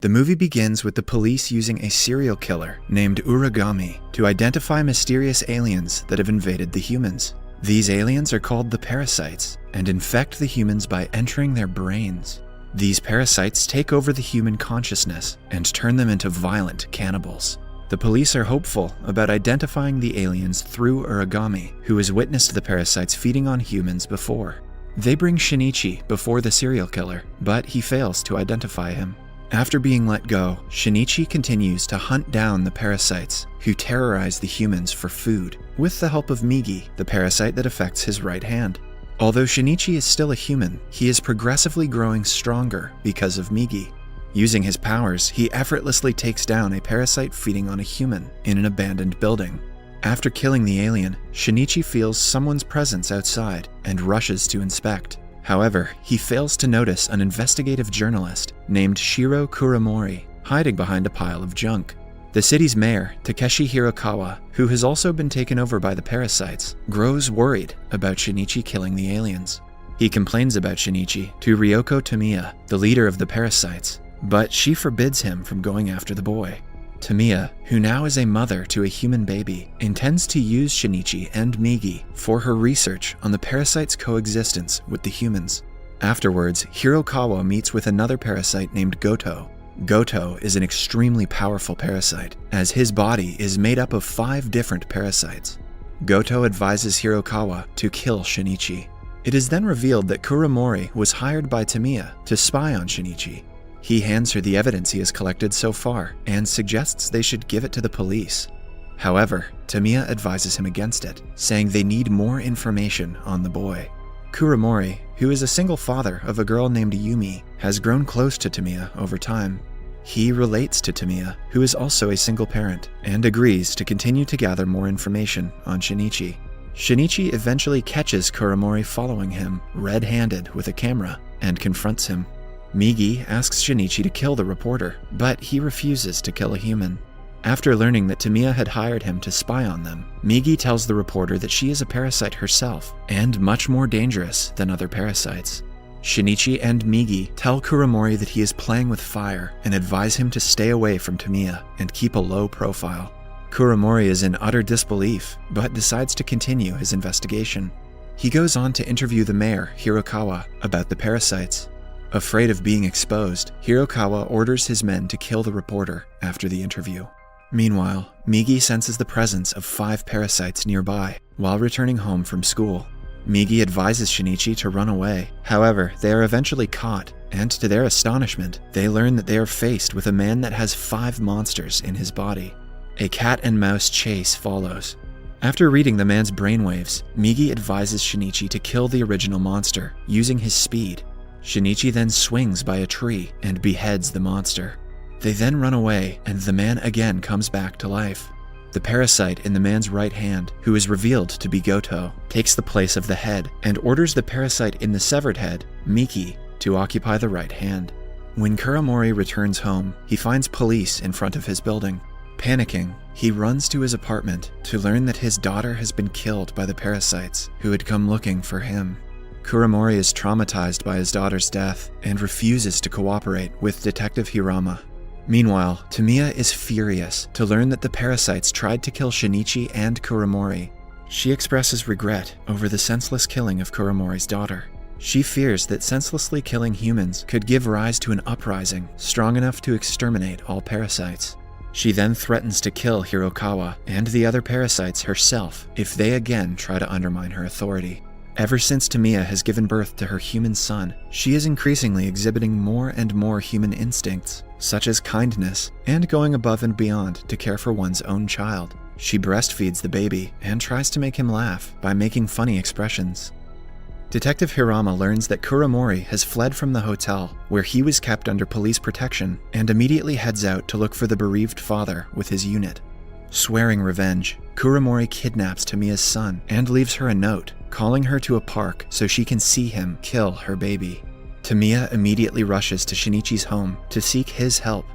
The movie begins with the police using a serial killer named Uragami to identify mysterious aliens that have invaded the humans. These aliens are called the parasites and infect the humans by entering their brains. These parasites take over the human consciousness and turn them into violent cannibals. The police are hopeful about identifying the aliens through Uragami, who has witnessed the parasites feeding on humans before. They bring Shinichi before the serial killer, but he fails to identify him. After being let go, Shinichi continues to hunt down the parasites, who terrorize the humans for food, with the help of Migi, the parasite that affects his right hand. Although Shinichi is still a human, he is progressively growing stronger because of Migi. Using his powers, he effortlessly takes down a parasite feeding on a human in an abandoned building. After killing the alien, Shinichi feels someone's presence outside and rushes to inspect. However, he fails to notice an investigative journalist named Shiro Kuramori hiding behind a pile of junk. The city's mayor, Takeshi Hirokawa, who has also been taken over by the parasites, grows worried about Shinichi killing the aliens. He complains about Shinichi to Ryoko Tamiya, the leader of the parasites, but she forbids him from going after the boy. Tamiya, who now is a mother to a human baby, intends to use Shinichi and Migi for her research on the parasite's coexistence with the humans. Afterwards, Hirokawa meets with another parasite named Goto. Goto is an extremely powerful parasite, as his body is made up of 5 different parasites. Goto advises Hirokawa to kill Shinichi. It is then revealed that Kuramori was hired by Tamiya to spy on Shinichi. He hands her the evidence he has collected so far and suggests they should give it to the police. However, Tamiya advises him against it, saying they need more information on the boy. Kuramori, who is a single father of a girl named Yumi, has grown close to Tamiya over time. He relates to Tamiya, who is also a single parent, and agrees to continue to gather more information on Shinichi. Shinichi eventually catches Kuramori following him, red-handed with a camera, and confronts him. Migi asks Shinichi to kill the reporter, but he refuses to kill a human. After learning that Tamiya had hired him to spy on them, Migi tells the reporter that she is a parasite herself, and much more dangerous than other parasites. Shinichi and Migi tell Kuramori that he is playing with fire and advise him to stay away from Tamiya and keep a low profile. Kuramori is in utter disbelief, but decides to continue his investigation. He goes on to interview the mayor, Hirokawa, about the parasites. Afraid of being exposed, Hirokawa orders his men to kill the reporter after the interview. Meanwhile, Migi senses the presence of 5 parasites nearby while returning home from school. Migi advises Shinichi to run away. However, they are eventually caught, and to their astonishment, they learn that they are faced with a man that has 5 monsters in his body. A cat and mouse chase follows. After reading the man's brainwaves, Migi advises Shinichi to kill the original monster using his speed. Shinichi then swings by a tree and beheads the monster. They then run away, and the man again comes back to life. The parasite in the man's right hand, who is revealed to be Goto, takes the place of the head and orders the parasite in the severed head, Miki, to occupy the right hand. When Kuramori returns home, he finds police in front of his building. Panicking, he runs to his apartment to learn that his daughter has been killed by the parasites who had come looking for him. Kuramori is traumatized by his daughter's death and refuses to cooperate with Detective Hirama. Meanwhile, Tamiya is furious to learn that the parasites tried to kill Shinichi and Kuramori. She expresses regret over the senseless killing of Kuramori's daughter. She fears that senselessly killing humans could give rise to an uprising strong enough to exterminate all parasites. She then threatens to kill Hirokawa and the other parasites herself if they again try to undermine her authority. Ever since Tamiya has given birth to her human son, she is increasingly exhibiting more and more human instincts, such as kindness and going above and beyond to care for one's own child. She breastfeeds the baby and tries to make him laugh by making funny expressions. Detective Hirama learns that Kuramori has fled from the hotel, where he was kept under police protection, and immediately heads out to look for the bereaved father with his unit. Swearing revenge, Kuramori kidnaps Tamiya's son and leaves her a note, calling her to a park so she can see him kill her baby. Tamiya immediately rushes to Shinichi's home to seek his help.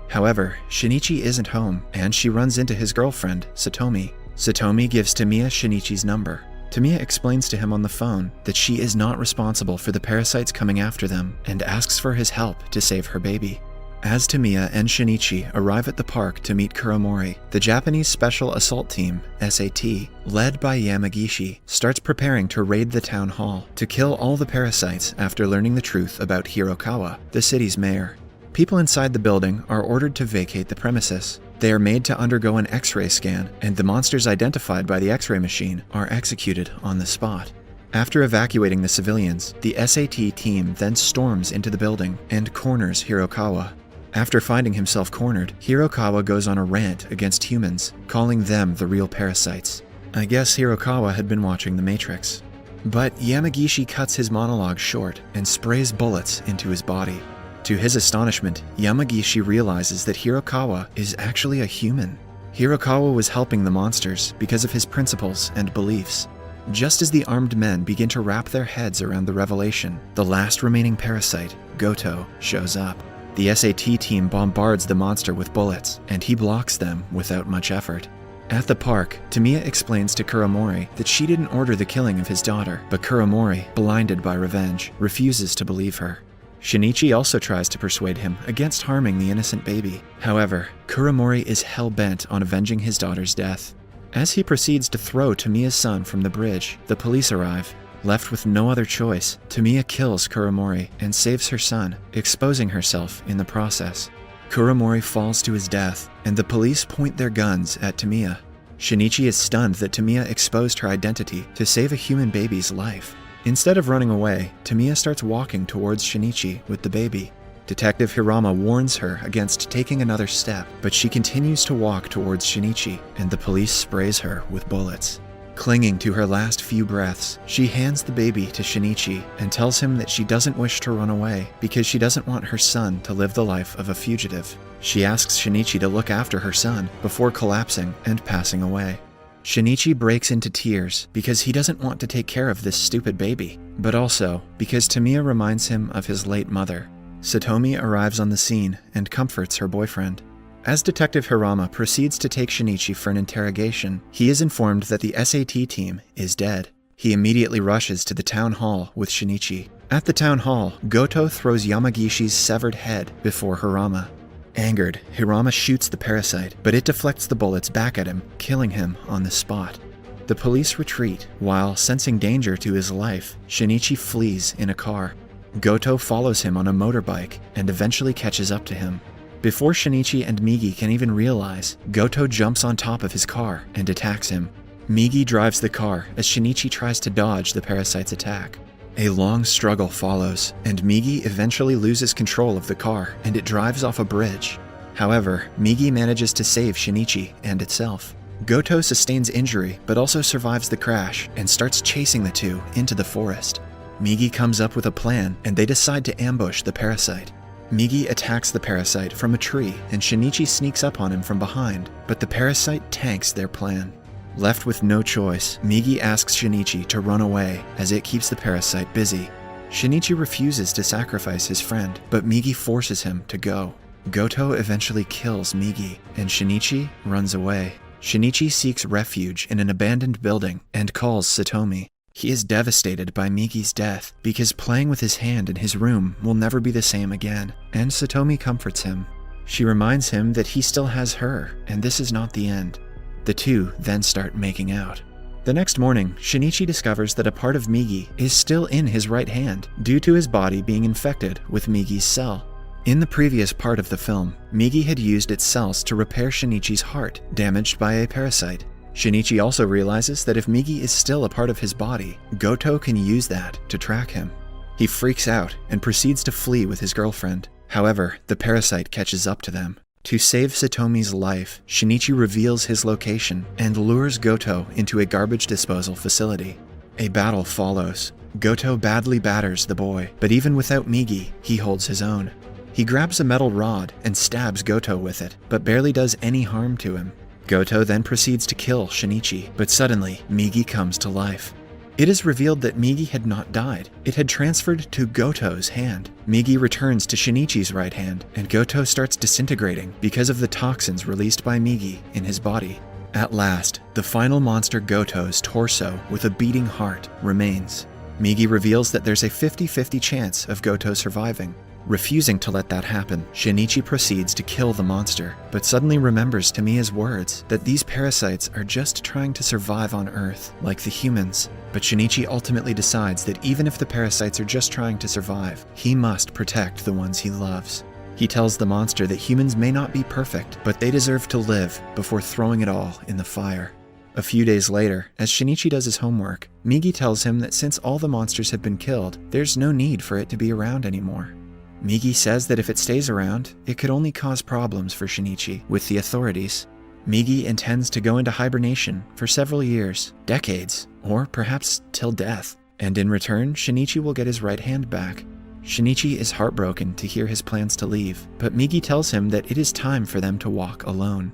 However, Shinichi isn't home, and she runs into his girlfriend, Satomi. Satomi gives Tamiya Shinichi's number. Tamiya explains to him on the phone that she is not responsible for the parasites coming after them and asks for his help to save her baby. As Tamiya and Shinichi arrive at the park to meet Kuromori, the Japanese Special Assault Team, SAT, led by Yamagishi, starts preparing to raid the town hall to kill all the parasites after learning the truth about Hirokawa, the city's mayor. People inside the building are ordered to vacate the premises. They are made to undergo an X-ray scan, and the monsters identified by the X-ray machine are executed on the spot. After evacuating the civilians, the SAT team then storms into the building and corners Hirokawa. After finding himself cornered, Hirokawa goes on a rant against humans, calling them the real parasites. I guess Hirokawa had been watching The Matrix. But Yamagishi cuts his monologue short and sprays bullets into his body. To his astonishment, Yamagishi realizes that Hirokawa is actually a human. Hirokawa was helping the monsters because of his principles and beliefs. Just as the armed men begin to wrap their heads around the revelation, the last remaining parasite, Goto, shows up. The SAT team bombards the monster with bullets, and he blocks them without much effort. At the park, Tamiya explains to Kuromori that she didn't order the killing of his daughter, but Kuromori, blinded by revenge, refuses to believe her. Shinichi also tries to persuade him against harming the innocent baby. However, Kuromori is hell-bent on avenging his daughter's death. As he proceeds to throw Tamiya's son from the bridge, the police arrive. Left with no other choice, Tamiya kills Kuromori and saves her son, exposing herself in the process. Kuromori falls to his death, and the police point their guns at Tamiya. Shinichi is stunned that Tamiya exposed her identity to save a human baby's life. Instead of running away, Tamiya starts walking towards Shinichi with the baby. Detective Hirama warns her against taking another step, but she continues to walk towards Shinichi, and the police sprays her with bullets. Clinging to her last few breaths, she hands the baby to Shinichi and tells him that she doesn't wish to run away because she doesn't want her son to live the life of a fugitive. She asks Shinichi to look after her son before collapsing and passing away. Shinichi breaks into tears because he doesn't want to take care of this stupid baby, but also because Tamiya reminds him of his late mother. Satomi arrives on the scene and comforts her boyfriend. As Detective Hirama proceeds to take Shinichi for an interrogation, he is informed that the SAT team is dead. He immediately rushes to the town hall with Shinichi. At the town hall, Goto throws Yamagishi's severed head before Hirama. Angered, Hirama shoots the parasite, but it deflects the bullets back at him, killing him on the spot. The police retreat, while sensing danger to his life, Shinichi flees in a car. Goto follows him on a motorbike and eventually catches up to him. Before Shinichi and Migi can even realize, Goto jumps on top of his car and attacks him. Migi drives the car as Shinichi tries to dodge the parasite's attack. A long struggle follows, and Migi eventually loses control of the car and it drives off a bridge. However, Migi manages to save Shinichi and itself. Goto sustains injury but also survives the crash and starts chasing the two into the forest. Migi comes up with a plan and they decide to ambush the parasite. Migi attacks the parasite from a tree and Shinichi sneaks up on him from behind, but the parasite tanks their plan. Left with no choice, Migi asks Shinichi to run away as it keeps the parasite busy. Shinichi refuses to sacrifice his friend, but Migi forces him to go. Goto eventually kills Migi, and Shinichi runs away. Shinichi seeks refuge in an abandoned building and calls Satomi. He is devastated by Migi's death because playing with his hand in his room will never be the same again, and Satomi comforts him. She reminds him that he still has her, and this is not the end. The two then start making out. The next morning, Shinichi discovers that a part of Migi is still in his right hand due to his body being infected with Migi's cell. In the previous part of the film, Migi had used its cells to repair Shinichi's heart, damaged by a parasite. Shinichi also realizes that if Migi is still a part of his body, Goto can use that to track him. He freaks out and proceeds to flee with his girlfriend. However, the parasite catches up to them. To save Satomi's life, Shinichi reveals his location and lures Goto into a garbage disposal facility. A battle follows. Goto badly batters the boy, but even without Migi, he holds his own. He grabs a metal rod and stabs Goto with it, but barely does any harm to him. Goto then proceeds to kill Shinichi, but suddenly, Migi comes to life. It is revealed that Migi had not died. It had transferred to Goto's hand. Migi returns to Shinichi's right hand, and Goto starts disintegrating because of the toxins released by Migi in his body. At last, the final monster Goto's torso with a beating heart remains. Migi reveals that there's a 50-50 chance of Goto surviving. Refusing to let that happen, Shinichi proceeds to kill the monster, but suddenly remembers Tamiya's words that these parasites are just trying to survive on Earth, like the humans. But Shinichi ultimately decides that even if the parasites are just trying to survive, he must protect the ones he loves. He tells the monster that humans may not be perfect, but they deserve to live before throwing it all in the fire. A few days later, as Shinichi does his homework, Migi tells him that since all the monsters have been killed, there's no need for it to be around anymore. Migi says that if it stays around, it could only cause problems for Shinichi with the authorities. Migi intends to go into hibernation for several years, decades, or perhaps till death, and in return, Shinichi will get his right hand back. Shinichi is heartbroken to hear his plans to leave, but Migi tells him that it is time for them to walk alone.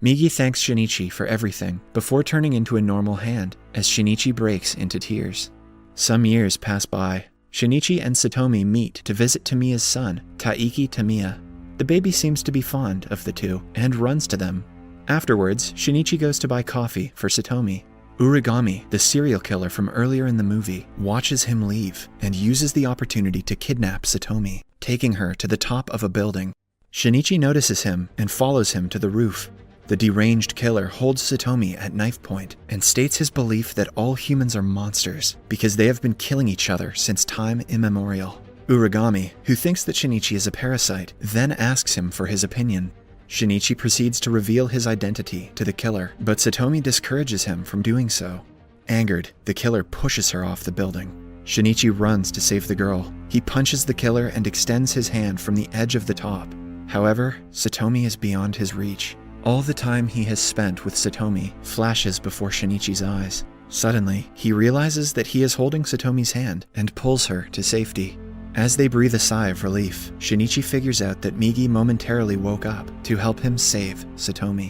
Migi thanks Shinichi for everything before turning into a normal hand as Shinichi breaks into tears. Some years pass by. Shinichi and Satomi meet to visit Tamiya's son, Taiki Tamiya. The baby seems to be fond of the two and runs to them. Afterwards, Shinichi goes to buy coffee for Satomi. Uragami, the serial killer from earlier in the movie, watches him leave and uses the opportunity to kidnap Satomi, taking her to the top of a building. Shinichi notices him and follows him to the roof. The deranged killer holds Satomi at knife point and states his belief that all humans are monsters because they have been killing each other since time immemorial. Uragami, who thinks that Shinichi is a parasite, then asks him for his opinion. Shinichi proceeds to reveal his identity to the killer, but Satomi discourages him from doing so. Angered, the killer pushes her off the building. Shinichi runs to save the girl. He punches the killer and extends his hand from the edge of the top. However, Satomi is beyond his reach. All the time he has spent with Satomi flashes before Shinichi's eyes. Suddenly, he realizes that he is holding Satomi's hand and pulls her to safety. As they breathe a sigh of relief, Shinichi figures out that Migi momentarily woke up to help him save Satomi.